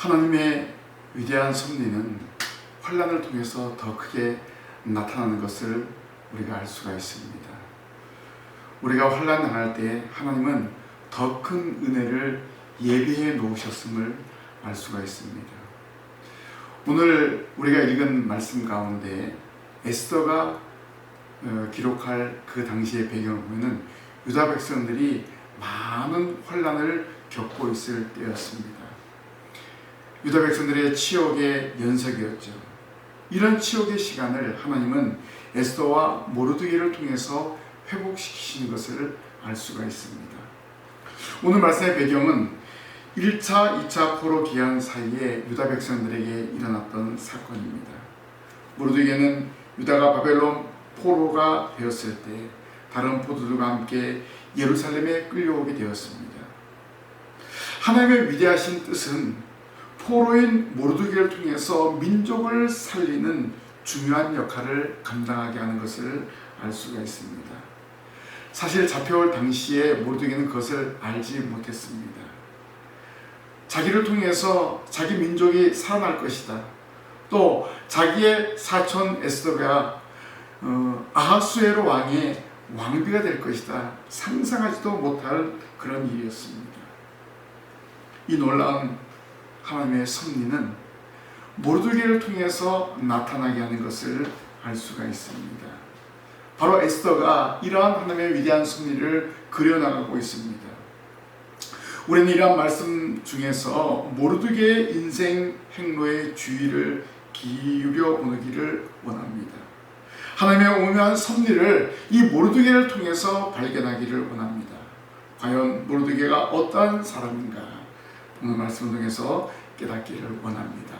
하나님의 위대한 섭리는 환난을 통해서 더 크게 나타나는 것을 우리가 알 수가 있습니다. 우리가 환난 당할 때 하나님은 더 큰 은혜를 예비해 놓으셨음을 알 수가 있습니다. 오늘 우리가 읽은 말씀 가운데 에스더가 기록할 그 당시의 배경을 보면 유다 백성들이 많은 환난을 겪고 있을 때였습니다. 유다 백성들의 치욕의 연속이었죠. 이런 치욕의 시간을 하나님은 에스더와 모르드게를 통해서 회복시키시는 것을 알 수가 있습니다. 오늘 말씀의 배경은 1차, 2차 포로 기한 사이에 유다 백성들에게 일어났던 사건입니다. 모르드게는 유다가 바벨론 포로가 되었을 때 다른 포도들과 함께 예루살렘에 끌려오게 되었습니다. 하나님의 위대하신 뜻은 포로인 모르드게를 통해서 민족을 살리는 중요한 역할을 감당하게 하는 것을 알 수가 있습니다. 사실 잡혀올 당시에 모르드게는 그것을 알지 못했습니다. 자기를 통해서 자기 민족이 살아날 것이다. 또 자기의 사촌 에스더가 아하수에로 왕의 왕비가 될 것이다. 상상하지도 못할 그런 일이었습니다. 이 놀라운 하나님의 섭리는 모르드게를 통해서 나타나게 하는 것을 알 수가 있습니다. 바로 에스더가 이러한 하나님의 위대한 섭리를 그려나가고 있습니다. 우리는 이러한 말씀 중에서 모르드게의 인생 행로의 주의를 기울여 보기를 원합니다. 하나님의 오묘한 섭리를 이 모르드게를 통해서 발견하기를 원합니다. 과연 모르드게가 어떠한 사람인가? 오늘 말씀을 통해서 깨닫기를 원합니다.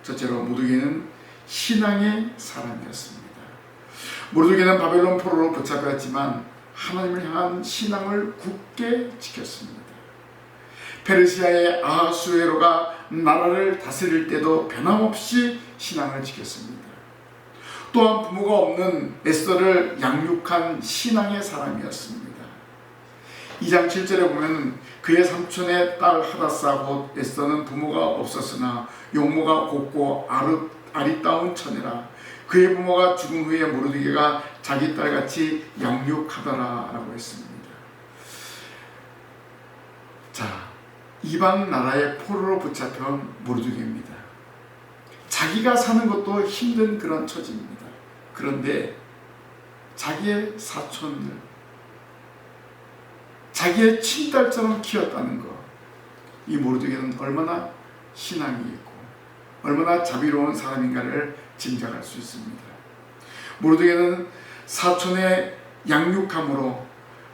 첫째로 모르드게는 신앙의 사람이었습니다. 모르드게는 바벨론 포로로 붙잡혔지만 하나님을 향한 신앙을 굳게 지켰습니다. 페르시아의 아하수에로가 나라를 다스릴 때도 변함없이 신앙을 지켰습니다. 또한 부모가 없는 에스더를 양육한 신앙의 사람이었습니다. 2장 7절에 보면 그의 삼촌의 딸 하다사 곧 에스더는 부모가 없었으나 용모가 곱고 아리따운 처녀라. 그의 부모가 죽은 후에 모르드게가 자기 딸같이 양육하더라 라고 했습니다. 자, 이방 나라의 포로로 붙잡혀온 모르드게입니다. 자기가 사는 것도 힘든 그런 처지입니다. 그런데 자기의 사촌을 자기의 친딸처럼 키웠다는 것, 이 모르드게는 얼마나 신앙이 있고 얼마나 자비로운 사람인가를 짐작할 수 있습니다. 모르드게는 사촌의 양육함으로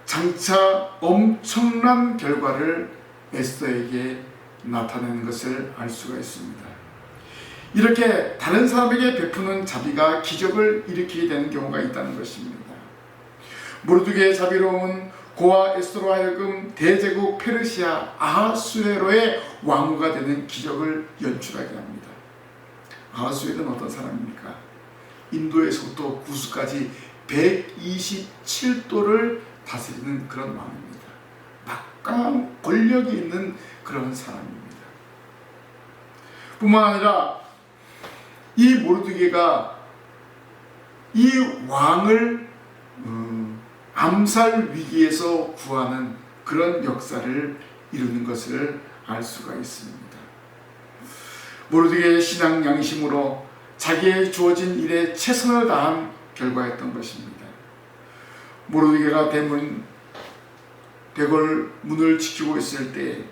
장차 엄청난 결과를 에스더에게 나타내는 것을 알 수가 있습니다. 이렇게 다른 사람에게 베푸는 자비가 기적을 일으키게 되는 경우가 있다는 것입니다. 모르드게의 자비로움은 고아 에스더로 하여금 대제국 페르시아 아하수에로의 왕후가 되는 기적을 연출하게 합니다. 아하수에로는 어떤 사람입니까? 인도에서부터 구스까지 127도를 다스리는 그런 왕입니다. 막강한 권력이 있는 그런 사람입니다. 뿐만 아니라 이 모르드게가 이 왕을 암살 위기에서 구하는 그런 역사를 이루는 것을 알 수가 있습니다. 모르드게의 신앙 양심으로 자기의 주어진 일에 최선을 다한 결과였던 것입니다. 모르드게가 대궐 문을 지키고 있을 때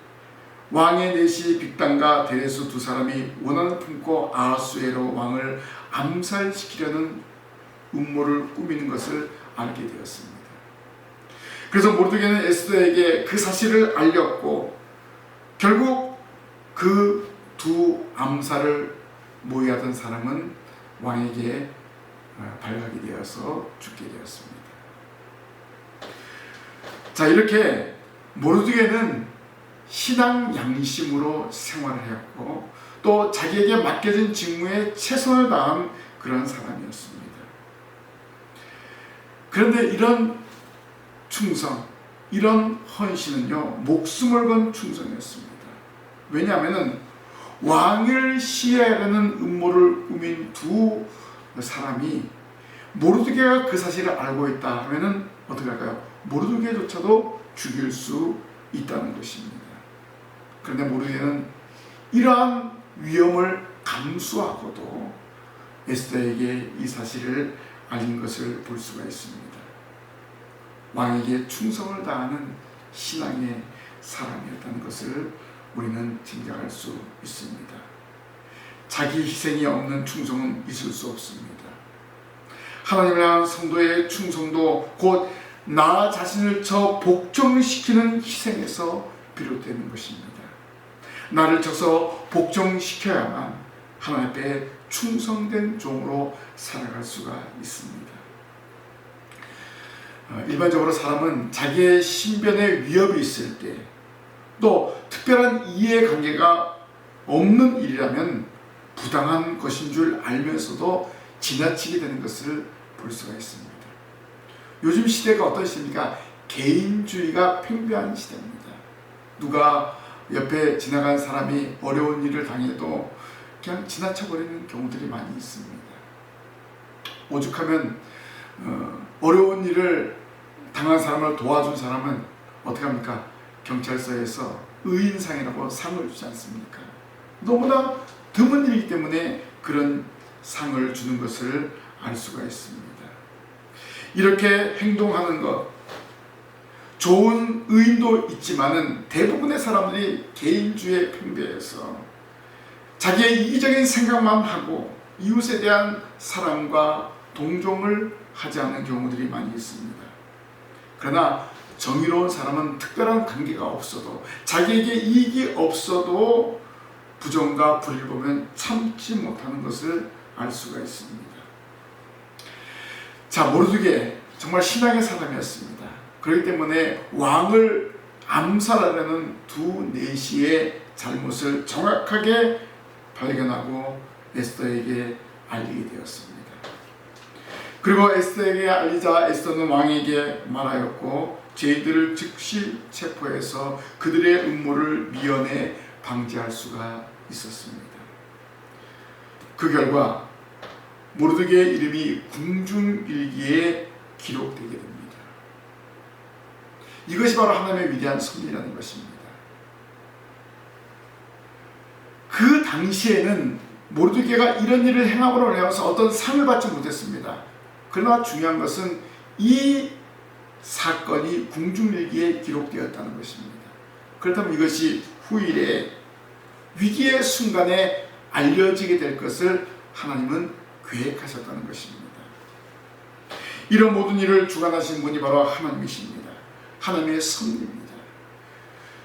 왕의 내시 빅단과 데레스 두 사람이 원한을 품고 아하수에로 왕을 암살시키려는 음모를 꾸미는 것을 알게 되었습니다. 그래서 모르드게는 에스더에게 그 사실을 알렸고 결국 그 두 암살을 모의하던 사람은 왕에게 발각이 되어서 죽게 되었습니다. 자, 이렇게 모르드게는 신앙 양심으로 생활을 했고 또 자기에게 맡겨진 직무에 최선을 다한 그런 사람이었습니다. 그런데 이런 충성, 이런 헌신은요 목숨을 건 충성이었습니다. 왜냐하면 왕을 시해하려는 음모를 꾸민 두 사람이 모르드게가 그 사실을 알고 있다 하면은 어떻게 할까요? 모르드게조차도 죽일 수 있다는 것입니다. 그런데 모르드게는 이러한 위험을 감수하고도 에스더에게 이 사실을 알린 것을 볼 수가 있습니다. 왕에게 충성을 다하는 신앙의 사람이었다는 것을 우리는 짐작할 수 있습니다. 자기 희생이 없는 충성은 있을 수 없습니다. 하나님을 향한 성도의 충성도 곧 나 자신을 저 복종시키는 희생에서 비롯되는 것입니다. 나를 쳐서 복종시켜야만 하나님 앞에 충성된 종으로 살아갈 수가 있습니다. 일반적으로 사람은 자기의 신변에 위협이 있을 때, 또 특별한 이해관계가 없는 일이라면 부당한 것인 줄 알면서도 지나치게 되는 것을 볼 수가 있습니다. 요즘 시대가 어떤 시대입니까? 개인주의가 팽배한 시대입니다. 누가 옆에 지나간 사람이 어려운 일을 당해도 그냥 지나쳐버리는 경우들이 많이 있습니다. 오죽하면 어려운 일을 당한 사람을 도와준 사람은 어떻게 합니까? 경찰서에서 의인상이라고 상을 주지 않습니까? 너무나 드문 일이기 때문에 그런 상을 주는 것을 알 수가 있습니다. 이렇게 행동하는 것, 좋은 의인도 있지만은 대부분의 사람들이 개인주의에 팽배해서 자기의 이기적인 생각만 하고 이웃에 대한 사랑과 동정을 하지 않는 경우들이 많이 있습니다. 그러나 정의로운 사람은 특별한 관계가 없어도, 자기에게 이익이 없어도 부정과 불의를 보면 참지 못하는 것을 알 수가 있습니다. 자, 모르드게 정말 신앙의 사람이었습니다. 그렇기 때문에 왕을 암살하려는 두 내시의 잘못을 정확하게 발견하고 에스더에게 알리게 되었습니다. 그리고 에스더에게 알리자 에스더는 왕에게 말하였고 죄인들을 즉시 체포해서 그들의 음모를 미연에 방지할 수가 있었습니다. 그 결과 모르드게의 이름이 궁중일기에 기록되게 됩니다. 이것이 바로 하나님의 위대한 섭리라는 것입니다. 그 당시에는 모르드게가 이런 일을 행함으로 인해서 어떤 상을 받지 못했습니다. 그러나 중요한 것은 이 사건이 궁중일기에 기록되었다는 것입니다. 그렇다면 이것이 후일에 위기의 순간에 알려지게 될 것을 하나님은 계획하셨다는 것입니다. 이런 모든 일을 주관하신 분이 바로 하나님이십니다. 하나님의 섭리입니다.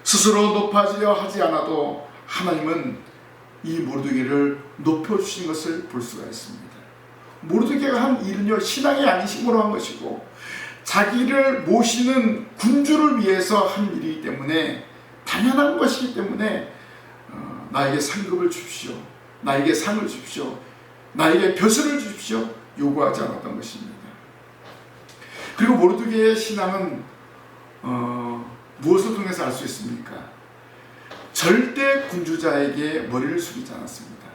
스스로 높아지려 하지 않아도 하나님은 이 모르드게를 높여주신 것을 볼 수가 있습니다. 모르드게가 한 일은요, 신앙이 아닌 식으로 한 것이고 자기를 모시는 군주를 위해서 한 일이기 때문에 당연한 것이기 때문에 나에게 상급을 주십시오, 나에게 상을 주십시오, 나에게 벼슬을 주십시오 요구하지 않았던 것입니다. 그리고 모르드게의 신앙은 무엇을 통해서 알 수 있습니까? 절대 군주자에게 머리를 숙이지 않았습니다.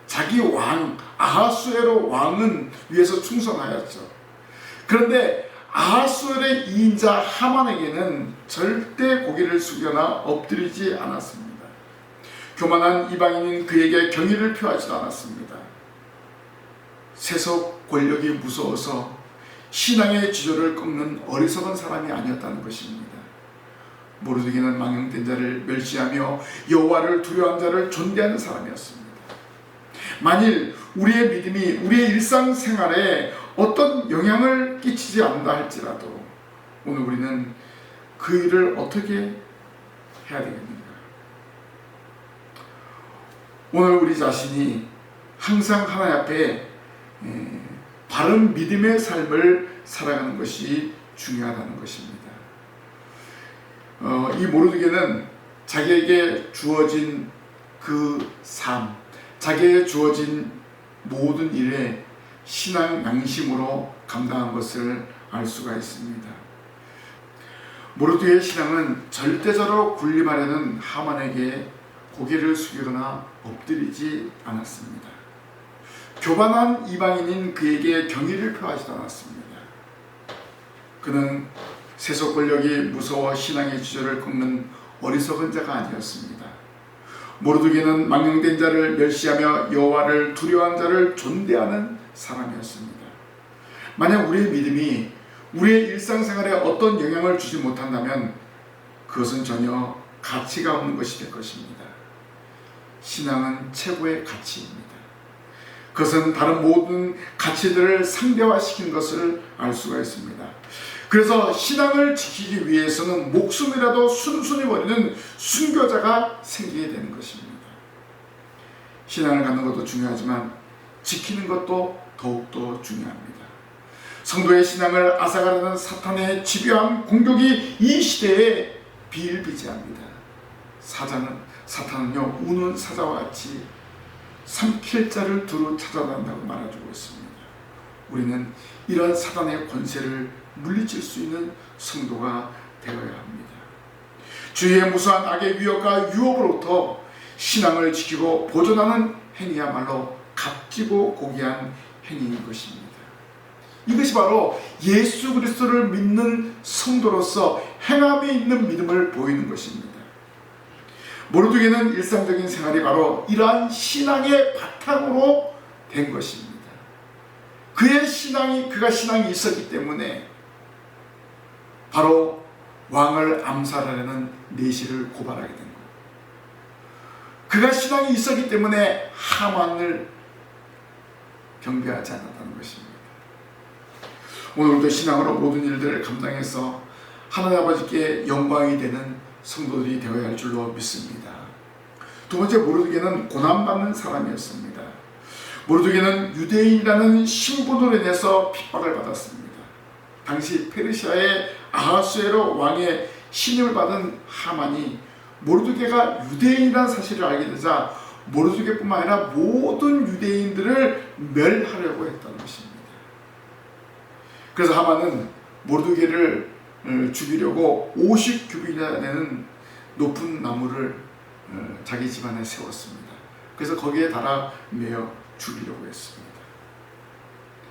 자기 왕 아하수에로 왕은 위해서 충성하였죠. 그런데 아하수엘의 2인자 하만에게는 절대 고개를 숙여나 엎드리지 않았습니다. 교만한 이방인인 그에게 경의를 표하지도 않았습니다. 세속 권력이 무서워서 신앙의 지조를 꺾는 어리석은 사람이 아니었다는 것입니다. 모르드게는 망령된 자를 멸시하며 여호와를 두려워하는 자를 존대하는 사람이었습니다. 만일 우리의 믿음이 우리의 일상생활에 어떤 영향을 끼치지 않는다 할지라도 오늘 우리는 그 일을 어떻게 해야 되겠는가? 오늘 우리 자신이 항상 하나님 앞에 바른 믿음의 삶을 살아가는 것이 중요하다는 것입니다. 이 모르드게는 자기에게 주어진 그 삶, 자기에게 주어진 모든 일에 신앙 양심으로 감당한 것을 알 수가 있습니다. 모르드게의 신앙은 절대적으로 군림하려는 하만에게 고개를 숙이거나 엎드리지 않았습니다. 교만한 이방인인 그에게 경의를 표하지도 않았습니다. 그는 세속 권력이 무서워 신앙의 주저를 꺾는 어리석은 자가 아니었습니다. 모르드게는 망령된 자를 멸시하며 여호와를 두려워하는 자를 존대하는 사람이었습니다. 만약 우리의 믿음이 우리의 일상생활에 어떤 영향을 주지 못한다면 그것은 전혀 가치가 없는 것이 될 것입니다. 신앙은 최고의 가치입니다. 그것은 다른 모든 가치들을 상대화시킨 것을 알 수가 있습니다. 그래서 신앙을 지키기 위해서는 목숨이라도 순순히 버리는 순교자가 생기게 되는 것입니다. 신앙을 갖는 것도 중요하지만 지키는 것도 더욱더 중요합니다. 성도의 신앙을 앗아가려는 사탄의 집요한 공격이 이 시대에 비일비재합니다. 사탄은요, 우는 사자와 같이 삼킬 자를 두루 찾아간다고 말해주고 있습니다. 우리는 이러한 사단의 권세를 물리칠 수 있는 성도가 되어야 합니다. 주위의 무수한 악의 위협과 유혹으로부터 신앙을 지키고 보존하는 행위야말로 값지고 고귀한 행위인 것입니다. 이것이 바로 예수 그리스도를 믿는 성도로서 행함이 있는 믿음을 보이는 것입니다. 모르드게는 일상적인 생활이 바로 이러한 신앙의 바탕으로 된 것입니다. 그가 신앙이 있었기 때문에 바로 왕을 암살하려는 내시를 고발하게 된 거예요. 그가 신앙이 있었기 때문에 하만을 경배하지 않았다는 것입니다. 오늘도 신앙으로 모든 일들을 감당해서 하나님 아버지께 영광이 되는 성도들이 되어야 할 줄로 믿습니다. 두 번째, 모르드게는 고난받는 사람이었습니다. 모르드게는 유대인이라는 신분으로 인해서 핍박을 받았습니다. 당시 페르시아의 아하수에로 왕의 신임을 받은 하만이 모르드게가 유대인이라는 사실을 알게 되자 모르드게뿐만 아니라 모든 유대인들을 멸하려고 했다는 것입니다. 그래서 하만은 모르드게를 죽이려고 50규빗이나 되는 높은 나무를 자기 집안에 세웠습니다. 그래서 거기에 달아 매어 죽이려고 했습니다.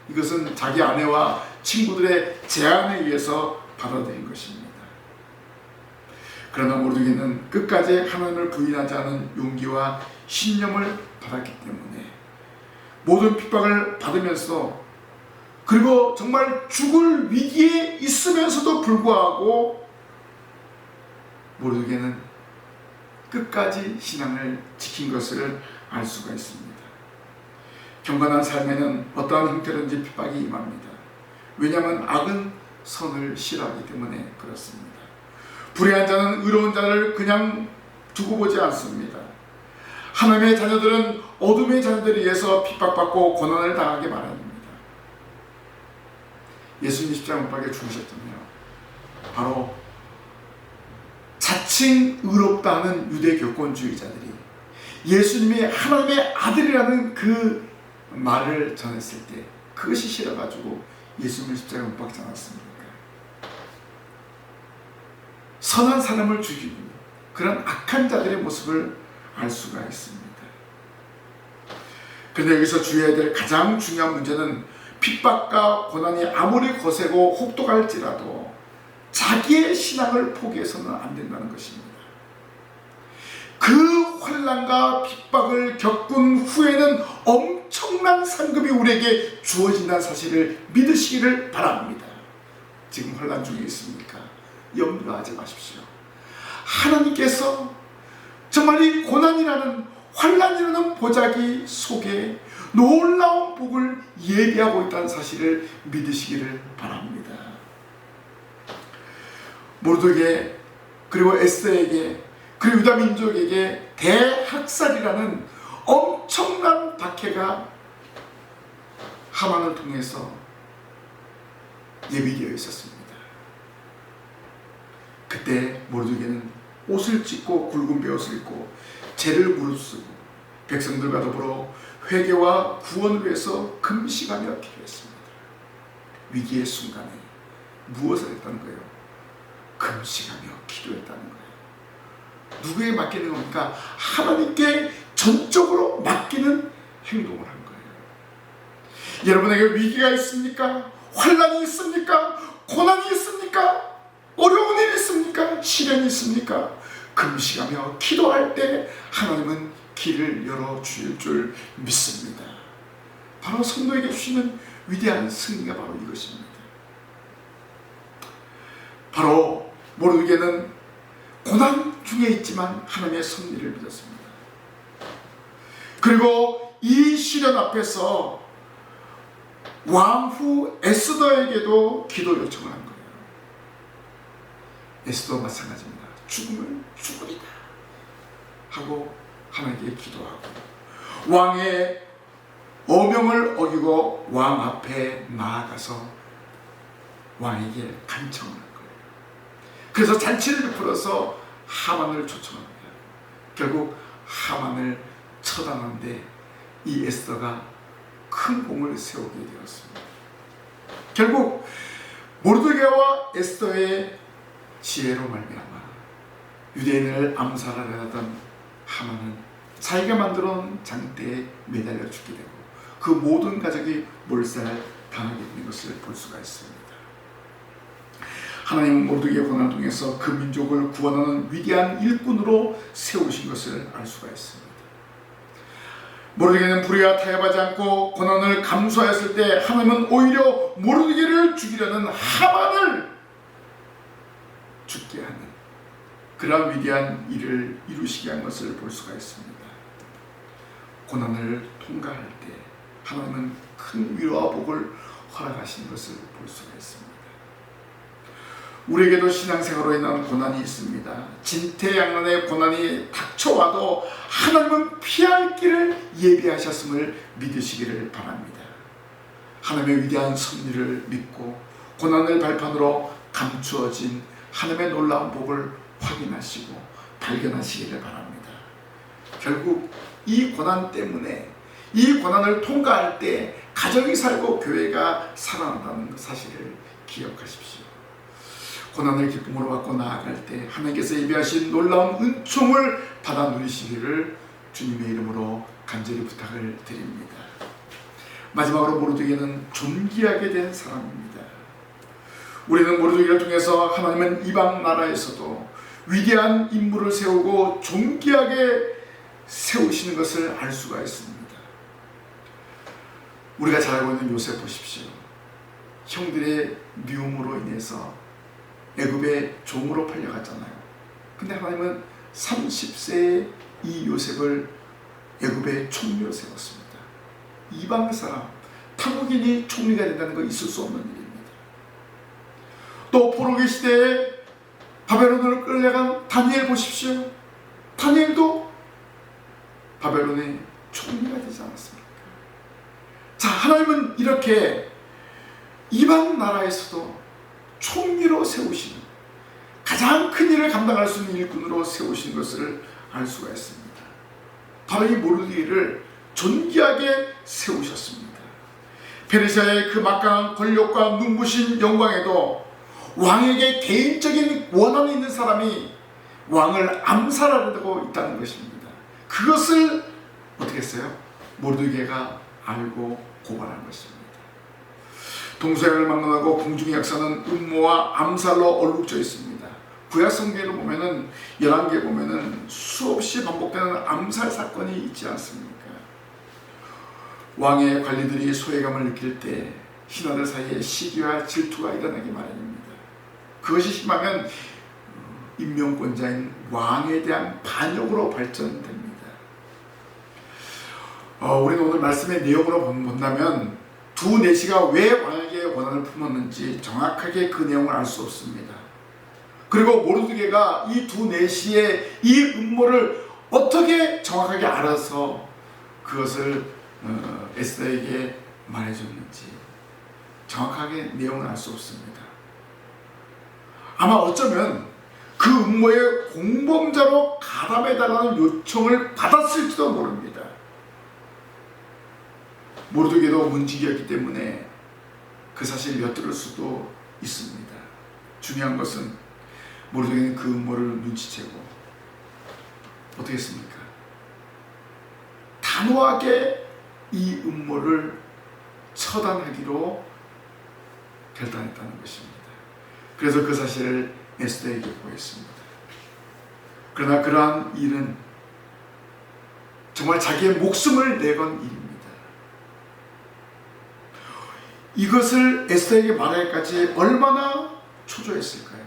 이것은 자기 아내와 친구들의 제안에 의해서 받아들인 것입니다. 그러나 모르드게는 끝까지 하나님을 부인하지 않은 용기와 신념을 받았기 때문에 모든 핍박을 받으면서, 그리고 정말 죽을 위기에 있으면서도 불구하고 모르드게는 끝까지 신앙을 지킨 것을 알 수가 있습니다. 경건한 삶에는 어떠한 형태로든지 핍박이 임합니다. 왜냐하면 악은 선을 싫어하기 때문에 그렇습니다. 불의한 자는 의로운 자를 그냥 두고 보지 않습니다. 하나님의 자녀들은 어둠의 자녀들에 의해서 핍박받고 고난을 당하게 마련입니다. 예수님이 십자가 못 박혀 죽으셨잖아요. 바로 자칭 의롭다 하는 유대 교권주의자들이 예수님이 하나님의 아들이라는 그 말을 전했을 때 그것이 싫어가지고 예수님을 십자가에 못 박지 않았습니까? 선한 사람을 죽이고 그런 악한 자들의 모습을 알 수가 있습니다. 그런데 여기서 주의해야 될 가장 중요한 문제는 핍박과 고난이 아무리 거세고 혹독할지라도 자기의 신앙을 포기해서는 안 된다는 것입니다. 그 환난과 핍박을 겪은 후에는 엄청난 상급이 우리에게 주어진다는 사실을 믿으시기를 바랍니다. 지금 환난 중에 있습니까? 염려하지 마십시오. 하나님께서 정말 이 고난이라는 환난이라는 보자기 속에 놀라운 복을 예비하고 있다는 사실을 믿으시기를 바랍니다. 모르드게 그리고 에스더에게 그리고 유다 민족에게 대학살이라는 엄청난 박해가 하만을 통해서 예비되어 있었습니다. 그때 모르드게는 옷을 찢고 굵은 베옷을 입고 죄를 무릅쓰고 백성들과 더불어 회개와 구원을 위해서 금식하며 기도했습니다. 위기의 순간에 무엇을 했다는 거예요? 금식하며 기도했다는 거예요. 누구에게 맡기는 겁니까? 하나님께 전적으로 맡기는 행동을 한 거예요. 여러분에게 위기가 있습니까? 환난이 있습니까? 고난이 있습니까? 어려운 일이 있습니까? 시련이 있습니까? 금식하며 기도할 때 하나님은 길을 열어주실 줄 믿습니다. 바로 성도에게 주시는 위대한 승리가 바로 이것입니다. 바로 모르드게는 고난 중에 있지만 하나님의 섭리를 믿었습니다. 그리고 이 시련 앞에서 왕후 에스더에게도 기도 요청을 한 거예요. 에스더도 마찬가지입니다. 죽으면 죽으리다 하고 하나님께 기도하고 왕의 어명을 어기고 왕 앞에 나아가서 왕에게 간청을 한 거예요. 그래서 잔치를 베풀어서 하만을 초청합니다. 결국 하만을 처단하는데 이 에스더가 큰 공을 세우게 되었습니다. 결국 모르드게와 에스더의 지혜로 말미암아 유대인을 암살하려 하던 하만은 자기가 만들어 놓은 장대에 매달려 죽게 되고 그 모든 가족이 몰살당하게 된 것을 볼 수가 있습니다. 하나님은 모르드게의 고난을 통해서 그 민족을 구원하는 위대한 일꾼으로 세우신 것을 알 수가 있습니다. 모르드게는 불의와 타협하지 않고 고난을 감수하였을 때 하나님은 오히려 모르드게를 죽이려는 하만을 죽게 하는 그러한 위대한 일을 이루시게 한 것을 볼 수가 있습니다. 고난을 통과할 때 하나님은 큰 위로와 복을 허락하신 것을 볼 수가 있습니다. 우리에게도 신앙생활로 인한 고난이 있습니다. 진퇴양난의 고난이 닥쳐와도 하나님은 피할 길을 예비하셨음을 믿으시기를 바랍니다. 하나님의 위대한 섭리를 믿고 고난을 발판으로 감추어진 하나님의 놀라운 복을 확인하시고 발견하시기를 바랍니다. 결국 이 고난 때문에 이 고난을 통과할 때 가정이 살고 교회가 살아난다는 사실을 기억하십시오. 고난을 기쁨으로 받고 나아갈 때 하나님께서 예비하신 놀라운 은총을 받아 누리시기를 주님의 이름으로 간절히 부탁을 드립니다. 마지막으로 모르드게는 존귀하게 된 사람입니다. 우리는 모르드게를 통해서 하나님은 이방 나라에서도 위대한 인물을 세우고 존귀하게 세우시는 것을 알 수가 있습니다. 우리가 잘 알고 있는 요셉 보십시오. 형들의 미움으로 인해서 애굽의 종으로 팔려갔잖아요. 근데 하나님은 30세에 이 요셉을 애굽의 총리로 세웠습니다. 이방 사람, 타국인이 총리가 된다는 건 있을 수 없는 일입니다. 또 포로기 시대에 바벨론으로 끌려간 다니엘 보십시오. 다니엘도 바벨론의 총리가 되지 않았습니까? 자, 하나님은 이렇게 이방 나라에서도 총리로 세우시는 가장 큰 일을 감당할 수 있는 일꾼으로 세우신 것을 알 수가 있습니다. 바로 이 모르드게를 존귀하게 세우셨습니다. 페르시아의 그 막강한 권력과 눈부신 영광에도 왕에게 개인적인 원한이 있는 사람이 왕을 암살하려고 있다는 것입니다. 그것을 어떻게 했어요? 모르드게가 알고 고발한 것입니다. 동서양을 막론하고 궁중의 역사는 음모와 암살로 얼룩져 있습니다. 구약 성경을 보면은 11개 보면은 수없이 반복되는 암살 사건이 있지 않습니까? 왕의 관리들이 소외감을 느낄 때 신하들 사이에 시기와 질투가 일어나기 마련입니다. 그것이 심하면 임명권자인 왕에 대한 반역으로 발전됩니다. 우리는 오늘 말씀의 내용으로 본다면 두 내시가 왜 왕에게 권한을 품었는지 정확하게 그 내용을 알 수 없습니다. 그리고 모르드게가 이 두 내시의 이 음모를 어떻게 정확하게 알아서 그것을 에스더에게 말해줬는지 정확하게 내용을 알 수 없습니다. 아마 어쩌면 그 음모의 공범자로 가담해달라는 요청을 받았을지도 모릅니다. 모르드게도 문지기였기 때문에 그 사실을 엿들을 수도 있습니다. 중요한 것은 모르드게는 그 음모를 눈치채고 어떻게 했습니까? 단호하게 이 음모를 처단하기로 결단했다는 것입니다. 그래서 그 사실을 에스더에게 보였습니다. 그러나 그러한 일은 정말 자기의 목숨을 내건 일입니다. 이것을 에스더에게 말하기까지 얼마나 초조했을까요?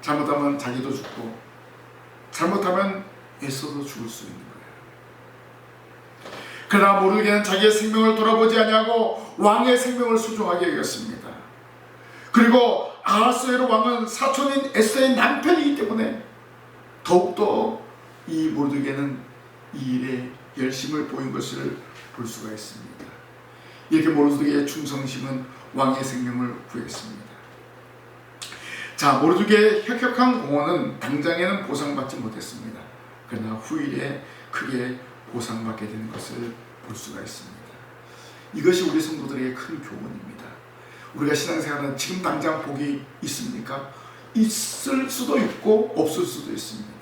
잘못하면 자기도 죽고 잘못하면 에스더도 죽을 수 있는 거예요. 그러나 모르게는 자기의 생명을 돌아보지 아니하고 왕의 생명을 소중하게 여겼습니다. 그리고 아하스웨로 왕은 사촌인 에스더의 남편이기 때문에 더욱더 이 모르게는 이 일에 열심을 보인 것을 볼 수가 있습니다. 이렇게 모르드게의 충성심은 왕의 생명을 구했습니다. 자, 모르드게의 혁혁한 공헌은 당장에는 보상받지 못했습니다. 그러나 후일에 크게 보상받게 되는 것을 볼 수가 있습니다. 이것이 우리 성도들에게 큰 교훈입니다. 우리가 신앙생활은 지금 당장 복이 있습니까? 있을 수도 있고 없을 수도 있습니다.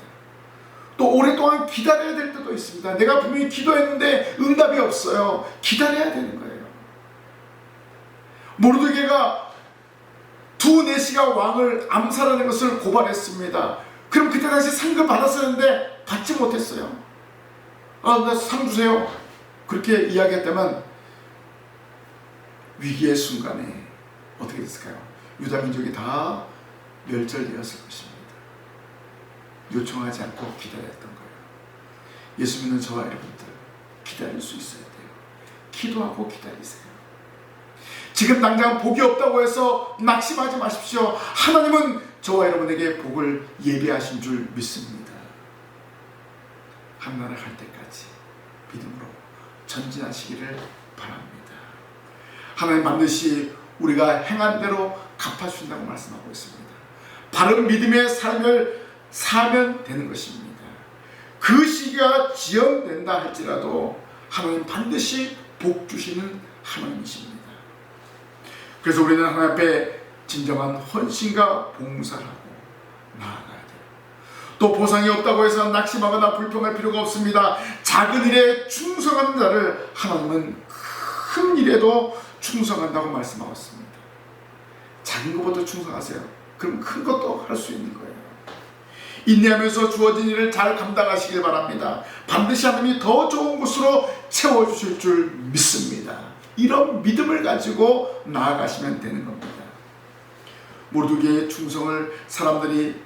또 오랫동안 기다려야 될 때도 있습니다. 내가 분명히 기도했는데 응답이 없어요. 기다려야 되는 거예요. 모르드게가 두 내시가 왕을 암살하는 것을 고발했습니다. 그럼 그때 당시 상금 받았었는데 받지 못했어요. 나 상 주세요. 그렇게 이야기했다면 위기의 순간에 어떻게 됐을까요? 유다 민족이 다 멸절되었을 것입니다. 요청하지 않고 기다렸던 거예요. 예수 믿는 저와 여러분들 기다릴 수 있어야 돼요. 기도하고 기다리세요. 지금 당장 복이 없다고 해서 낙심하지 마십시오. 하나님은 저와 여러분에게 복을 예비하신 줄 믿습니다. 한나라 갈 때까지 믿음으로 전진하시기를 바랍니다. 하나님 반드시 우리가 행한 대로 갚아주신다고 말씀하고 있습니다. 바른 믿음의 삶을 사면 되는 것입니다. 그 시기가 지연된다 할지라도 하나님 반드시 복 주시는 하나님이십니다. 그래서 우리는 하나님 앞에 진정한 헌신과 봉사를 하고 나아가야 돼요. 또 보상이 없다고 해서 낙심하거나 불평할 필요가 없습니다. 작은 일에 충성하는 자를 하나님은 큰 일에도 충성한다고 말씀하고 있습니다. 작은 것부터 충성하세요. 그럼 큰 것도 할 수 있는 거예요. 인내하면서 주어진 일을 잘 감당하시길 바랍니다. 반드시 하나님이 더 좋은 곳으로 채워주실 줄 믿습니다. 이런 믿음을 가지고 나아가시면 되는 겁니다. 모르드게의 충성을 사람들이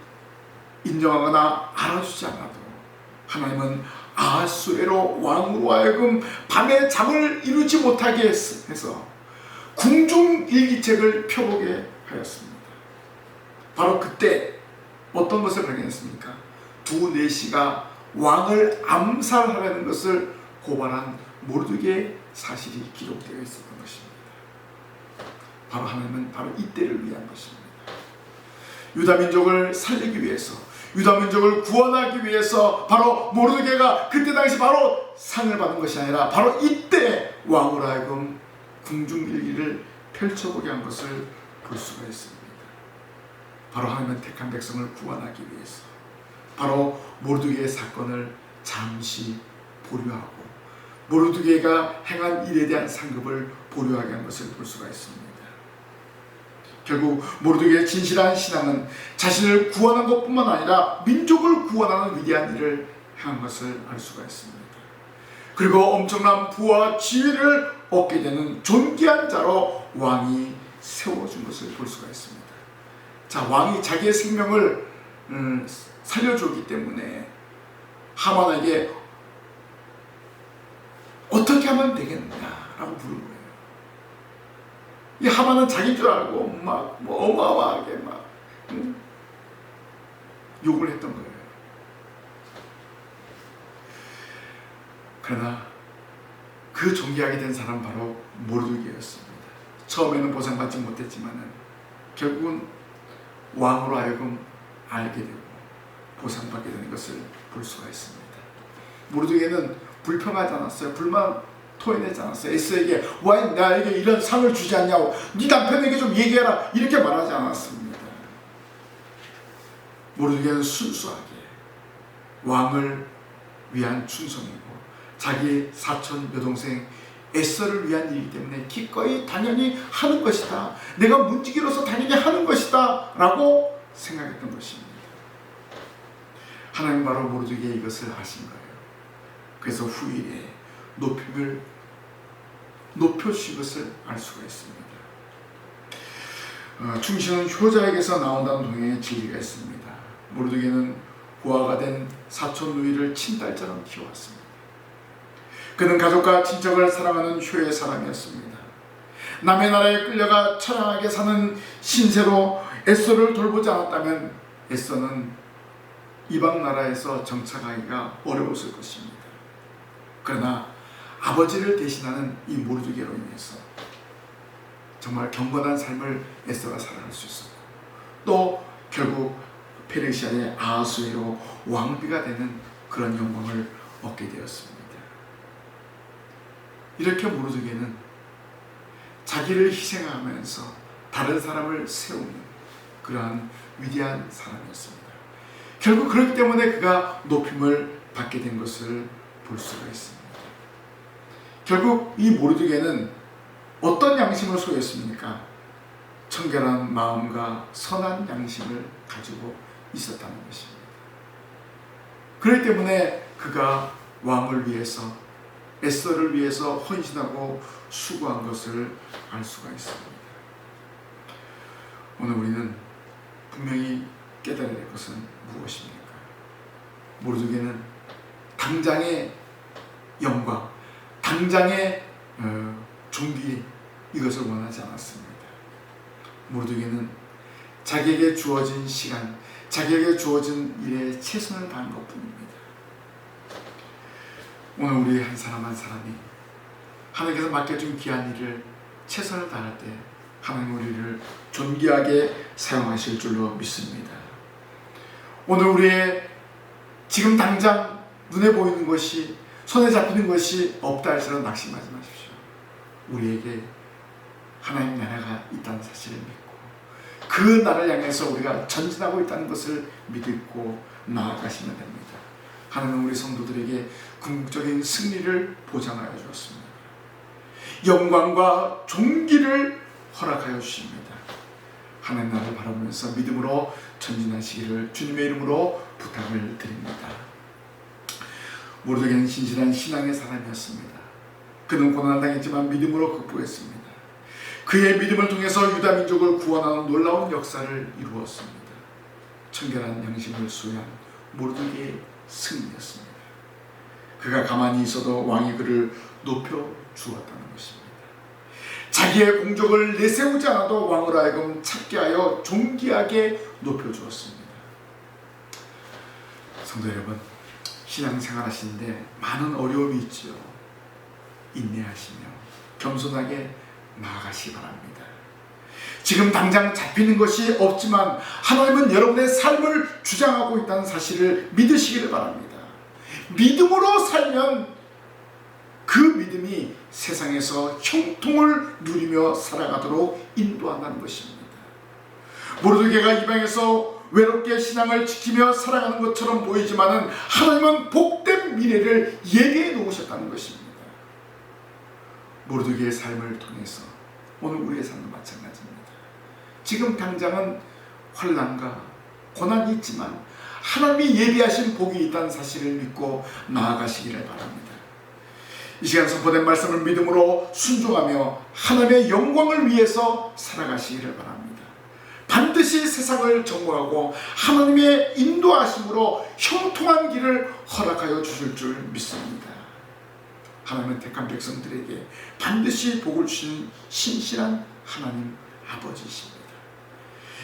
인정하거나 알아주지 않아도 하나님은 아하스웨로 왕으로 하여금 밤에 잠을 이루지 못하게 해서 궁중일기책을 펴보게 하였습니다. 바로 그때 어떤 것을 발견했습니까? 두 내시가 왕을 암살하려는 것을 고발한 모르드게의 사실이 기록되어 있었던 것입니다. 바로 하나님은 바로 이때를 위한 것입니다. 유다 민족을 살리기 위해서, 유다 민족을 구원하기 위해서 바로 모르드게가 그때 당시 바로 상을 받은 것이 아니라 바로 이때 왕으로 하여금 궁중일기를 펼쳐보게 한 것을 볼 수가 있습니다. 바로 하나님은 택한 백성을 구원하기 위해서 바로 모르드게의 사건을 잠시 보류하고 모르드게가 행한 일에 대한 상급을 보류하게 한 것을 볼 수가 있습니다. 결국 모르드게의 진실한 신앙은 자신을 구원한 것뿐만 아니라 민족을 구원하는 위대한 일을 행한 것을 알 수가 있습니다. 그리고 엄청난 부와 지위를 얻게 되는 존귀한 자로 왕이 세워준 것을 볼 수가 있습니다. 자, 왕이 자기의 생명을 살려주었기 때문에 하만에게 어떻게 하면 되겠느냐라고 물은 거예요. 이 하만은 자기인 줄 알고 막 어마어마하게 막 욕을 했던 거예요. 그러나 그 존귀하게 된 사람 바로 모르드게였습니다. 처음에는 보상받지 못했지만은 결국은 왕으로 하여금 알게 되고 보상받게 되는 것을 볼 수가 있습니다. 모르드게는 불평하지 않았어요. 불만 토해내지 않았어요. 에스더에게 왜 나에게 이런 상을 주지 않냐고, 네 남편에게 좀 얘기해라, 이렇게 말하지 않았습니다. 모르드게는 순수하게 왕을 위한 충성이고 자기 사촌 여동생 에스더를 위한 일이기 때문에 기꺼이 당연히 하는 것이다. 내가 문지기로서 당연히 하는 것이다 라고 생각했던 것입니다. 하나님 바로 모르드게에 이것을 하신 거예요. 그래서 후일에 높여주신 것을 알 수가 있습니다. 충신은 효자에게서 나온다는 동행의 진리가 있습니다. 모르드게는 고아가 된 사촌 누이를 친딸처럼 키워왔습니다. 그는 가족과 친척을 사랑하는 효의 사람이었습니다. 남의 나라에 끌려가 처량하게 사는 신세로 에스더를 돌보지 않았다면 에스더는 이방 나라에서 정착하기가 어려웠을 것입니다. 그러나 아버지를 대신하는 이 모르드게로 인해서 정말 경건한 삶을 에스더가 살아갈 수 있었고 또 결국 페르시아의 아하수에로 왕비가 되는 그런 영광을 얻게 되었습니다. 이렇게 모르드게는 자기를 희생하면서 다른 사람을 세우는 그러한 위대한 사람이었습니다. 결국 그렇기 때문에 그가 높임을 받게 된 것을 볼 수가 있습니다. 결국 이 모르드게는 어떤 양심을 소유했습니까? 청결한 마음과 선한 양심을 가지고 있었다는 것입니다. 그렇기 때문에 그가 왕을 위해서 에스더를 위해서 헌신하고 수고한 것을 알 수가 있습니다. 오늘 우리는 분명히 깨달아야 될 것은 무엇입니까? 모르드게는 당장의 영광, 당장의 존귀 이것을 원하지 않았습니다. 모르드게는 자기에게 주어진 시간, 자기에게 주어진 일에 최선을 다한 것뿐입니다. 오늘 우리 한 사람 한 사람이 하나님께서 맡겨준 귀한 일을 최선을 다할 때 하나님 우리를 존귀하게 사용하실 줄로 믿습니다. 오늘 우리의 지금 당장 눈에 보이는 것이 손에 잡히는 것이 없다 할지라도 낙심하지 마십시오. 우리에게 하나님 나라가 있다는 사실을 믿고 그 나라를 향해서 우리가 전진하고 있다는 것을 믿고 나아가시면 됩니다. 하나님은 우리 성도들에게 궁극적인 승리를 보장하여 주었습니다. 영광과 존귀를 허락하여 주십니다. 하나님 나라를 바라보면서 믿음으로 전진하시기를 주님의 이름으로 부탁을 드립니다. 모르드게는 신실한 신앙의 사람이었습니다. 그는 고난을 당했지만 믿음으로 극복했습니다. 그의 믿음을 통해서 유다 민족을 구원하는 놀라운 역사를 이루었습니다. 청결한 양심을 소유한 모르드게의 승리였습니다. 그가 가만히 있어도 왕이 그를 높여 주었다는 것입니다. 자기의 공적을 내세우지 않아도 왕으로 하여금 찾게 하여 존귀하게 높여 주었습니다. 성도 여러분, 신앙생활 하시는데 많은 어려움이 있지요. 인내하시며 겸손하게 나아가시기 바랍니다. 지금 당장 잡히는 것이 없지만 하나님은 여러분의 삶을 주장하고 있다는 사실을 믿으시기를 바랍니다. 믿음으로 살면 그 믿음이 세상에서 형통을 누리며 살아가도록 인도한다는 것입니다. 모르드게가 이방에서 외롭게 신앙을 지키며 살아가는 것처럼 보이지만은 하나님은 복된 미래를 예비해 놓으셨다는 것입니다. 모르드게의 삶을 통해서 오늘 우리의 삶도 마찬가지입니다. 지금 당장은 환난과 고난이 있지만 하나님이 예비하신 복이 있다는 사실을 믿고 나아가시기를 바랍니다. 이 시간 선포된 말씀을 믿음으로 순종하며 하나님의 영광을 위해서 살아가시기를 바랍니다. 반드시 세상을 정복하고 하나님의 인도하심으로 형통한 길을 허락하여 주실 줄 믿습니다. 하나님은 택한 백성들에게 반드시 복을 주시는 신실한 하나님 아버지이십니다.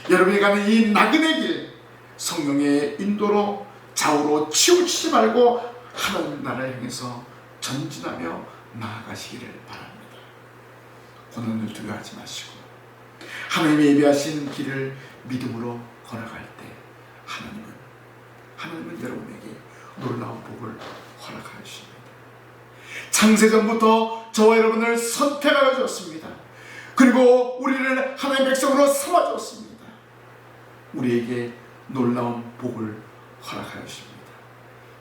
여러분이 가는 이 나그네 길 성령의 인도로 좌우로 치우치지 말고 하나님 나라를 향해서 전진하며 나아가시기를 바랍니다. 고난을 두려워하지 마시고 하나님의 예비하신 길을 믿음으로 걸어갈 때 하나님은 여러분에게 놀라운 복을 허락하여 주십니다. 창세전부터 저와 여러분을 선택하여 주었습니다. 그리고 우리를 하나님의 백성으로 삼아 주었습니다. 우리에게 놀라운 복을 허락하여 주십니다.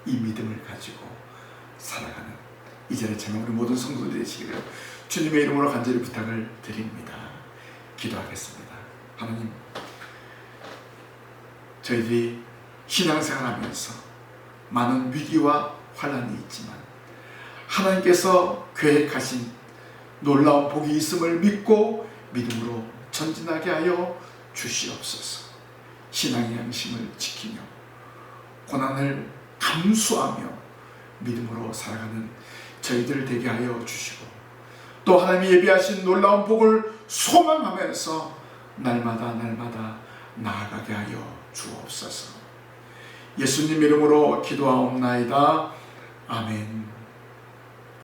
이 믿음을 가지고 살아가는 이 자리에 참여한 우리 모든 성도들이 되시기를 주님의 이름으로 간절히 부탁을 드립니다. 기도하겠습니다. 하나님, 저희들이 신앙생활하면서 많은 위기와 환난이 있지만 하나님께서 계획하신 놀라운 복이 있음을 믿고 믿음으로 전진하게 하여 주시옵소서. 신앙의 양심을 지키며 고난을 감수하며 믿음으로 살아가는 저희들 되게 하여 주시고, 또 하나님이 예비하신 놀라운 복을 소망하면서 날마다 나아가게 하여 주옵소서. 예수님 이름으로 기도하옵나이다. 아멘.